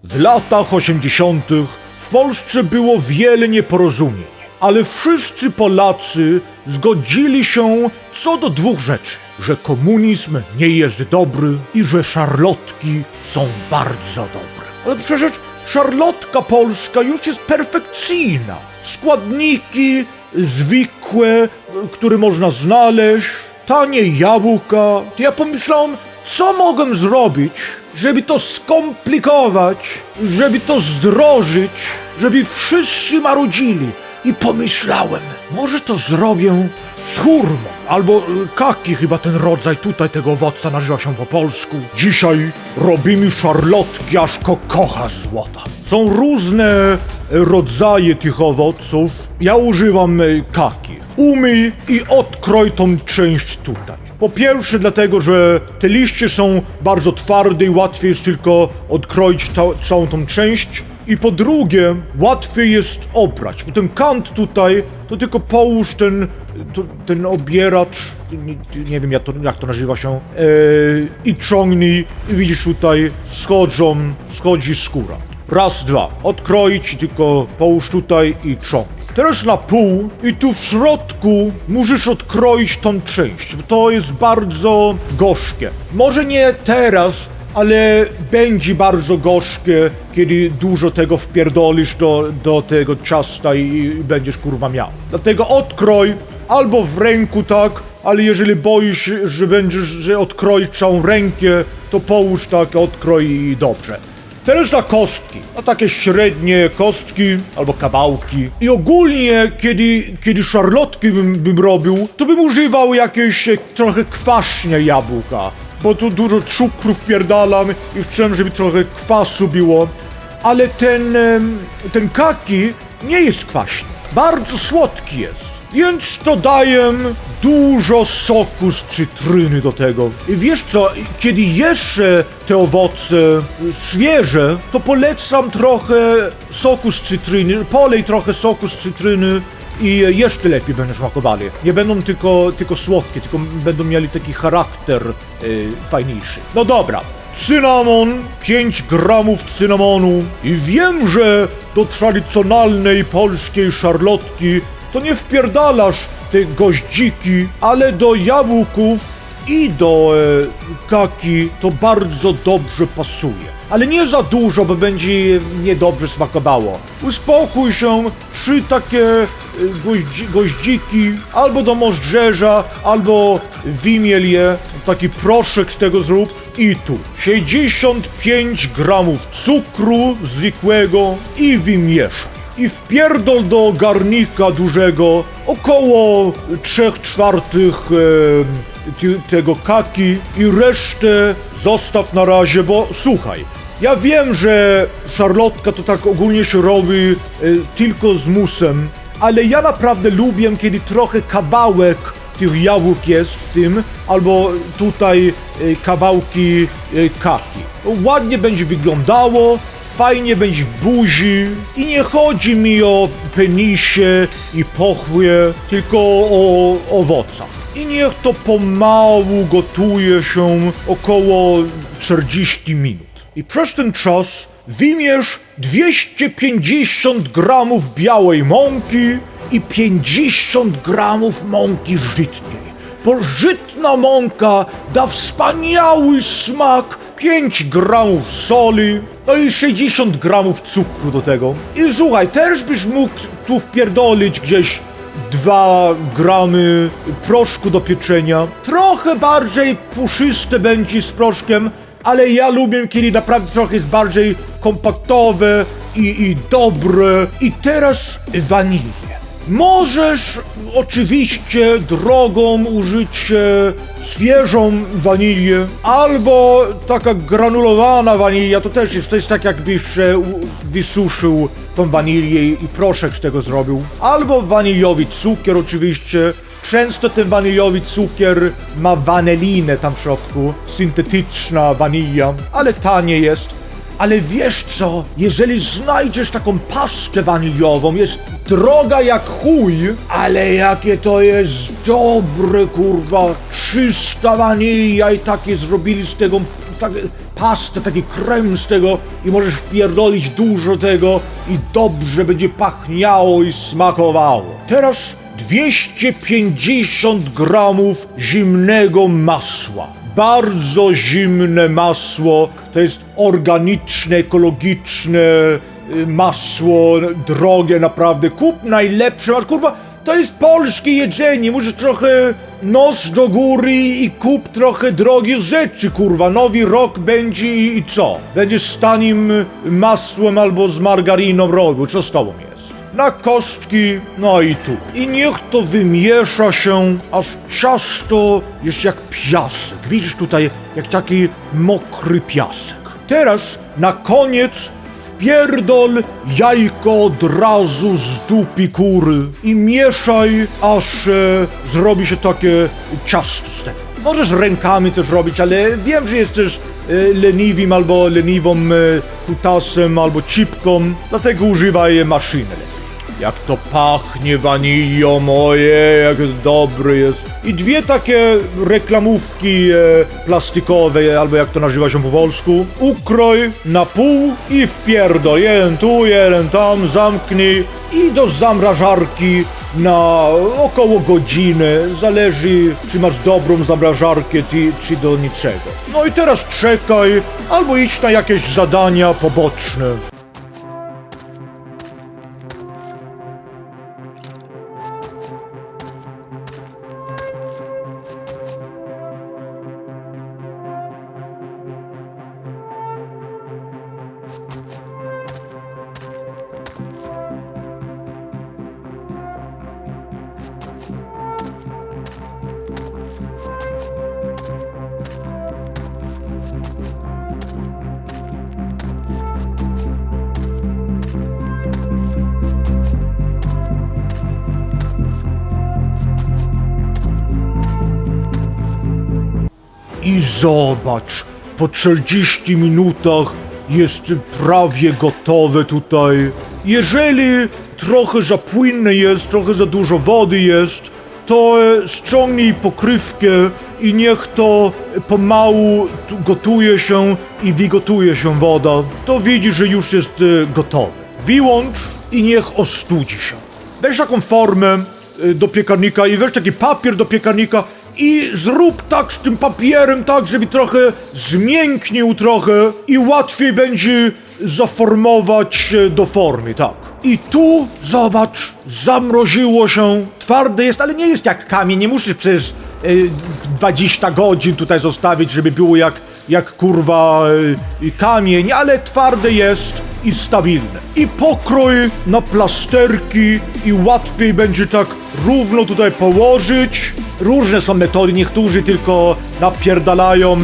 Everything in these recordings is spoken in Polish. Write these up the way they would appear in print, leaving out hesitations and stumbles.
W latach 80. w Polsce było wiele nieporozumień, ale wszyscy Polacy zgodzili się co do dwóch rzeczy: że komunizm nie jest dobry i że szarlotki są bardzo dobre. Ale przecież szarlotka polska już jest perfekcyjna. Składniki zwykłe, które można znaleźć, tanie jabłka. To ja pomyślałem, co mogę zrobić, żeby to skomplikować, żeby to zdrożyć, żeby wszyscy marudzili. I pomyślałem, może to zrobię z hurmą, albo kaki chyba ten rodzaj tutaj tego owoca nazywa się po polsku. Dzisiaj robimy szarlotki aż kocha złota. Są różne rodzaje tych owoców. Ja używam kaki. Umyj i odkroj tą część tutaj. Po pierwsze dlatego, że te liście są bardzo twarde i łatwiej jest tylko odkroić całą tą część. I po drugie, łatwiej jest obrać, bo ten kant tutaj, to tylko połóż ten obieracz, nie wiem jak to nazywa się, i ciągnij i widzisz tutaj schodzi skóra. Raz, dwa, odkroić i tylko połóż tutaj i ciągnij. Teraz na pół i tu w środku musisz odkroić tą część, bo to jest bardzo gorzkie. Może nie teraz, ale będzie bardzo gorzkie, kiedy dużo tego wpierdolisz do tego ciasta i będziesz kurwa miał. Dlatego odkroj albo w ręku tak, ale jeżeli boisz się, że odkroisz całą rękę, to połóż tak, odkroj i dobrze. Teraz na kostki, na takie średnie kostki albo kawałki. I ogólnie, kiedy szarlotki bym robił, to bym używał jakieś trochę kwaśne jabłka. Bo tu dużo cukru wpierdalam i chcę, żeby trochę kwasu było. Ale ten kaki nie jest kwaśny. Bardzo słodki jest. Więc dodaję dużo soku z cytryny do tego. I wiesz co, kiedy jesz te owoce świeże, to polecam trochę soku z cytryny. Polej trochę soku z cytryny i jeszcze lepiej będą smakowali. Nie będą tylko słodkie, tylko będą mieli taki charakter fajniejszy. No dobra, cynamon, 5 gramów cynamonu. I wiem, że do tradycjonalnej polskiej szarlotki to nie wpierdalasz te goździki, ale do jabłków i do kaki to bardzo dobrze pasuje. Ale nie za dużo, bo będzie niedobrze smakowało. Uspokój się, 3 takie goździki, albo do moździerza, albo wymiel je, taki proszek z tego zrób. I tu 65 gramów cukru zwykłego i wymieszaj. I wpierdol do garnika dużego około 3/4 tego kaki i resztę zostaw na razie, bo słuchaj, ja wiem, że szarlotka to tak ogólnie się robi tylko z musem, ale ja naprawdę lubię, kiedy trochę kawałek tych jabłek jest w tym, albo tutaj kawałki kaki. Ładnie będzie wyglądało, fajnie będzie w buzi i nie chodzi mi o penisie i pochwie, tylko o owocach. I niech to pomału gotuje się około 40 minut. I przez ten czas wymierz 250 gramów białej mąki i 50 gramów mąki żytniej. Bo żytna mąka da wspaniały smak, 5 gramów soli, no i 60 gramów cukru do tego. I słuchaj, też byś mógł tu wpierdolić gdzieś 2 gramy proszku do pieczenia. Trochę bardziej puszyste będzie z proszkiem, ale ja lubię, kiedy naprawdę trochę jest bardziej kompaktowe i dobre. I teraz wanilię. Możesz oczywiście drogą użyć świeżą wanilię, albo taka granulowana wanilia, to jest tak jakbyś wysuszył tą wanilię i proszek z tego zrobił. Albo waniliowy cukier oczywiście. Często ten waniliowy cukier ma wanelinę tam w środku, syntetyczna wanilia, ale tanie jest. Ale wiesz co, jeżeli znajdziesz taką pastę waniliową, jest droga jak chuj, ale jakie to jest dobre, kurwa, 300 wanilia i takie zrobili z tego, pastę, taki krem z tego i możesz wpierdolić dużo tego i dobrze będzie pachniało i smakowało. Teraz 250 gramów zimnego masła. Bardzo zimne masło, to jest organiczne, ekologiczne masło, drogie naprawdę. Kup najlepsze, masz kurwa, to jest polskie jedzenie, musisz trochę nos do góry i kup trochę drogich rzeczy, kurwa. Nowy rok będzie i co? Będziesz z tanim masłem albo z margariną robił, co z tobą jest? Na kostki, no i tu. I niech to wymiesza się, aż ciasto jest jak piasek. Widzisz tutaj, jak taki mokry piasek. Teraz na koniec wpierdol jajko od razu z dupy kury i mieszaj, aż zrobi się takie ciasto z tego. Możesz rękami też robić, ale wiem, że jesteś leniwym albo leniwą kutasem albo cipką, dlatego używaj maszyny. Jak to pachnie wanilią, moje, jak dobry jest. I dwie takie reklamówki plastikowe, albo jak to nazywa się po polsku. Ukroj na pół i wpierdol. Jeden tu, jeden tam, zamknij i do zamrażarki na około godziny. Zależy, czy masz dobrą zamrażarkę, czy do niczego. No i teraz czekaj, albo idź na jakieś zadania poboczne. I zobacz, po 40 minutach jest prawie gotowe tutaj. Jeżeli trochę za płynne jest, trochę za dużo wody jest, to ściągnij pokrywkę i niech to pomału gotuje się i wygotuje się woda. To widzisz, że już jest gotowe. Wyłącz i niech ostudzi się. Weź taką formę do piekarnika i weź taki papier do piekarnika i zrób tak z tym papierem, tak, żeby trochę zmięknił trochę i łatwiej będzie zaformować do formy, tak. I tu, zobacz, zamroziło się, twarde jest, ale nie jest jak kamień, nie musisz przez 20 godzin tutaj zostawić, żeby było jak kurwa kamień, ale twarde jest i stabilne. I pokrój na plasterki i łatwiej będzie tak równo tutaj położyć. Różne są metody, niektórzy tylko napierdalają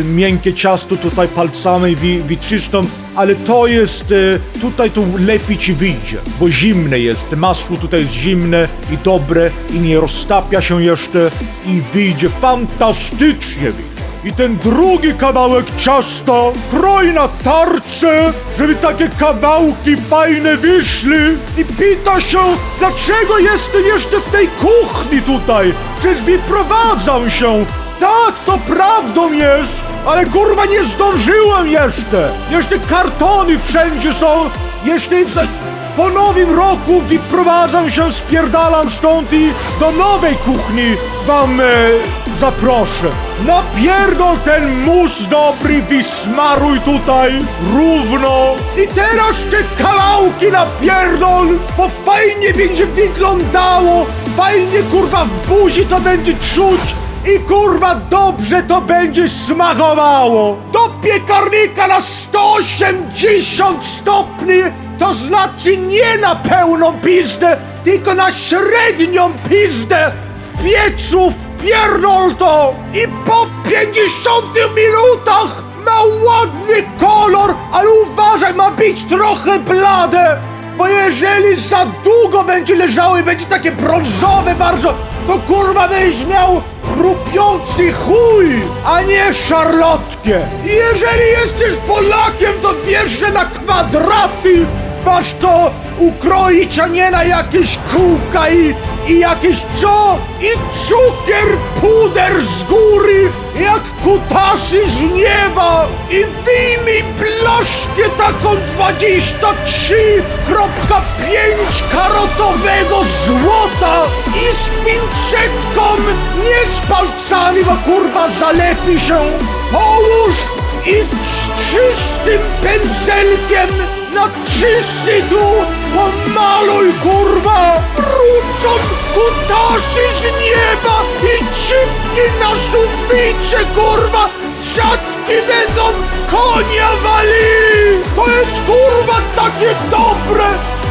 miękkie ciasto tutaj palcami wyczyszczą, ale to jest, tutaj to lepiej ci wyjdzie, bo zimne jest, masło tutaj jest zimne i dobre i nie roztapia się jeszcze i wyjdzie fantastycznie. I ten drugi kawałek ciasta kroj na tarczę, żeby takie kawałki fajne wyszły. I pyta się, dlaczego jestem jeszcze w tej kuchni tutaj? Przecież wyprowadzam się. Tak, to prawdą jest, ale kurwa nie zdążyłem jeszcze. Jeszcze kartony wszędzie są. Jeszcze po nowym roku wyprowadzam się, spierdalam stąd i do nowej kuchni wam zaproszę. Napierdol ten mus dobry, wysmaruj tutaj równo. I teraz te kawałki napierdol, bo fajnie będzie wyglądało. Fajnie kurwa w buzi to będzie czuć. I kurwa dobrze to będzie smakowało. Do piekarnika na 180 stopni. To znaczy nie na pełną pizdę, tylko na średnią pizdę. W piecu wpierdol to i po 50 minutach ma ładny kolor, ale uważaj, ma być trochę blade, bo jeżeli za długo będzie leżało i będzie takie brązowe bardzo, to kurwa będziesz miał chrupiący chuj, a nie szarlotkę. I jeżeli jesteś Polakiem, to wiesz, że na kwadraty masz to ukroić, a nie na jakieś kółka i i jakieś co? I cukier puder z góry, jak kutasy z nieba i wyjmij blaszkę taką 23,5 karotowego złota i z pinczetką, nie z palcami, bo kurwa zalepi się, połóż i z czystym pędzelkiem na czysty dół pomaluj, kurwa, ruczą kutasy z nieba i cipki na suficie, kurwa, siatki będą konia walili. To jest, kurwa, takie dobre,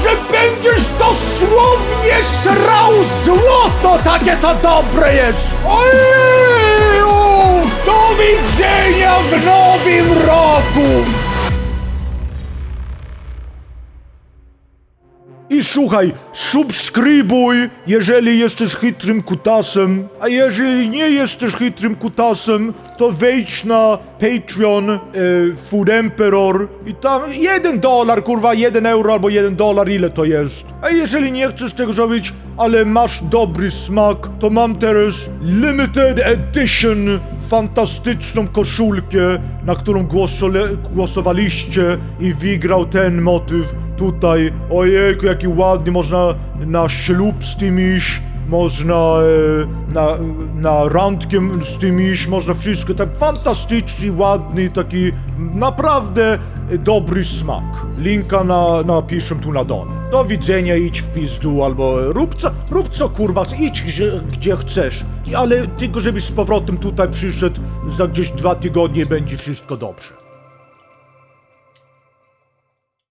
że będziesz dosłownie srał złoto, takie to dobre jest. Ojeju, do widzenia w nowym roku. I słuchaj, subskrybuj, jeżeli jesteś chytrym kutasem, a jeżeli nie jesteś chytrym kutasem, to wejdź na Patreon Food Emperor i tam $1, kurwa, €1 albo $1, ile to jest. A jeżeli nie chcesz tego zrobić, ale masz dobry smak, to mam teraz limited edition fantastyczną koszulkę, na którą głosowaliście i wygrał ten motyw tutaj. Ojejku, jaki ładny, można na ślub z tym iść, można na randkę z tym iść, można wszystko, tak fantastycznie ładny, taki naprawdę dobry smak. Linka napiszę tu na dole. Do widzenia, idź w pizdu, albo rób co kurwa, idź gdzie chcesz, ale tylko żebyś z powrotem tutaj przyszedł, za gdzieś 2 tygodnie będzie wszystko dobrze.